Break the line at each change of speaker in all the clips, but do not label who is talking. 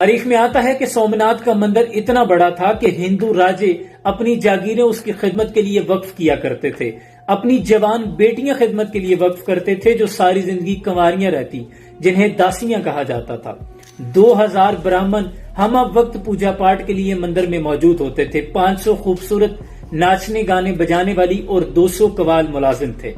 تاریخ میں آتا ہے کہ سومناتھ کا مندر اتنا بڑا تھا کہ ہندو راجے اپنی جاگیریں اس کی خدمت کے لیے وقف کیا کرتے تھے، اپنی جوان بیٹیاں خدمت کے لیے وقف کرتے تھے جو ساری زندگی کنواریاں رہتی، جنہیں داسیاں کہا جاتا تھا۔ 2000 براہمن ہم وقت پوجا پاٹ کے لیے مندر میں موجود ہوتے تھے، 500 خوبصورت ناچنے گانے بجانے والی اور 200 قوال ملازم تھے۔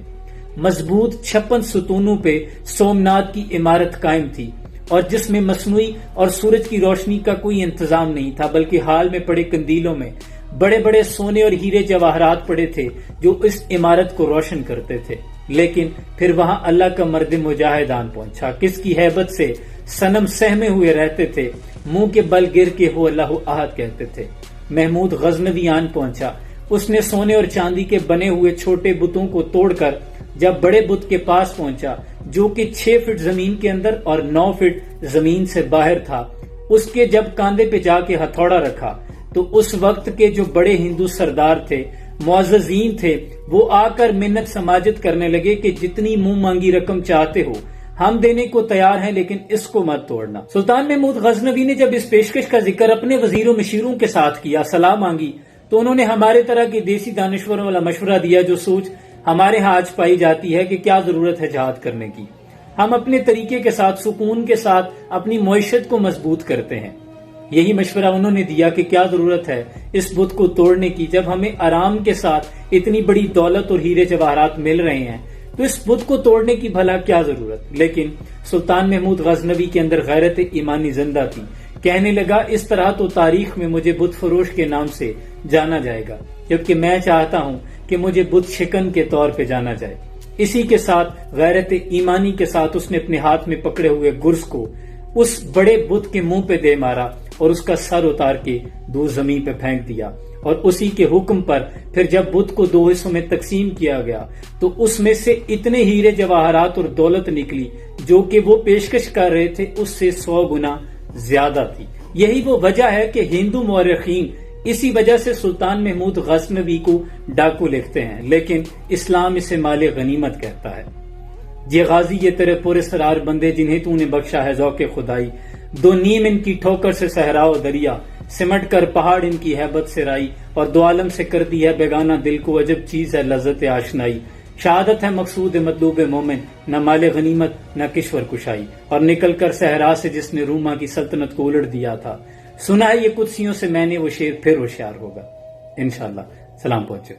مضبوط 56 ستونوں پہ سومناتھ کی عمارت قائم تھی، اور جس میں مصنوعی اور سورج کی روشنی کا کوئی انتظام نہیں تھا، بلکہ حال میں پڑے قندیلوں میں بڑے بڑے سونے اور ہیرے جواہرات پڑے تھے جو اس عمارت کو روشن کرتے تھے۔ لیکن پھر وہاں اللہ کا مرد مجاہد آن پہنچا، کس کی ہیبت سے صنم سہمے ہوئے رہتے تھے، منہ کے بل گر کے ہو اللہ احد کہتے تھے۔ محمود غزنوی آن پہنچا، اس نے سونے اور چاندی کے بنے ہوئے چھوٹے بتوں کو توڑ کر جب بڑے بت کے پاس پہنچا جو کہ 6 فٹ زمین کے اندر اور 9 فٹ زمین سے باہر تھا، اس کے جب کاندھے پہ جا کے ہتھوڑا رکھا تو اس وقت کے جو بڑے ہندو سردار تھے، معززین تھے، وہ آ کر منت سماجت کرنے لگے کہ جتنی منہ مانگی رقم چاہتے ہو ہم دینے کو تیار ہیں، لیکن اس کو مت توڑنا۔ سلطان محمود غزنوی نے جب اس پیشکش کا ذکر اپنے وزیروں مشیروں کے ساتھ کیا، صلاح مانگی، تو انہوں نے ہمارے طرح کی دیسی دانشوروں والا مشورہ دیا جو سوچ ہمارے ہاں آج پائی جاتی ہے کہ کیا ضرورت ہے جہاد کرنے کی، ہم اپنے طریقے کے ساتھ سکون کے ساتھ اپنی معیشت کو مضبوط کرتے ہیں۔ یہی مشورہ انہوں نے دیا کہ کیا ضرورت ہے اس بت کو توڑنے کی، جب ہمیں آرام کے ساتھ اتنی بڑی دولت اور ہیرے جواہرات مل رہے ہیں تو اس بت کو توڑنے کی بھلا کیا ضرورت۔ لیکن سلطان محمود غزنوی کے اندر غیرت ایمانی زندہ تھی، کہنے لگا اس طرح تو تاریخ میں مجھے بت فروش کے نام سے جانا جائے گا، جبکہ میں چاہتا ہوں کہ مجھے بت شکن کے طور پہ جانا جائے۔ اسی کے ساتھ غیرت ایمانی کے ساتھ اس نے اپنے ہاتھ میں پکڑے ہوئے گرز کو اس بڑے بت کے منہ پہ دے مارا اور اس کا سر اتار کے دور زمین پہ پھینک دیا، اور اسی کے حکم پر پھر جب بت کو 2 حصوں میں تقسیم کیا گیا تو اس میں سے اتنے ہیرے جواہرات اور دولت نکلی جو کہ وہ پیشکش کر رہے تھے اس سے 100 گنا زیادہ تھی۔ یہی وہ وجہ ہے کہ ہندو مورخین اسی وجہ سے سلطان محمود غزنوی کو ڈاکو لکھتے ہیں، لیکن اسلام اسے مال غنیمت کہتا ہے۔ یہ غازی یہ تیرے پورے سرار بندے جنہیں تو نے بخشا ہے ذوق خدائی، 2 نیم ان کی ٹھوکر سے صحرا و دریا، سمٹ کر پہاڑ ان کی ہیبت سے رائی، اور 2 عالم سے کر دی ہے بیگانہ دل کو، عجب چیز ہے لذت آشنائی۔ شہادت ہے مقصود مطلوب مومن، نہ مال غنیمت نہ کشور کشائی، اور نکل کر صحرا سے جس نے روما کی سلطنت کو الٹ دیا تھا، سنا ہے یہ قدسیوں سے میں نے وہ شیر پھر ہوشیار ہوگا۔ انشاءاللہ سلام پہنچے۔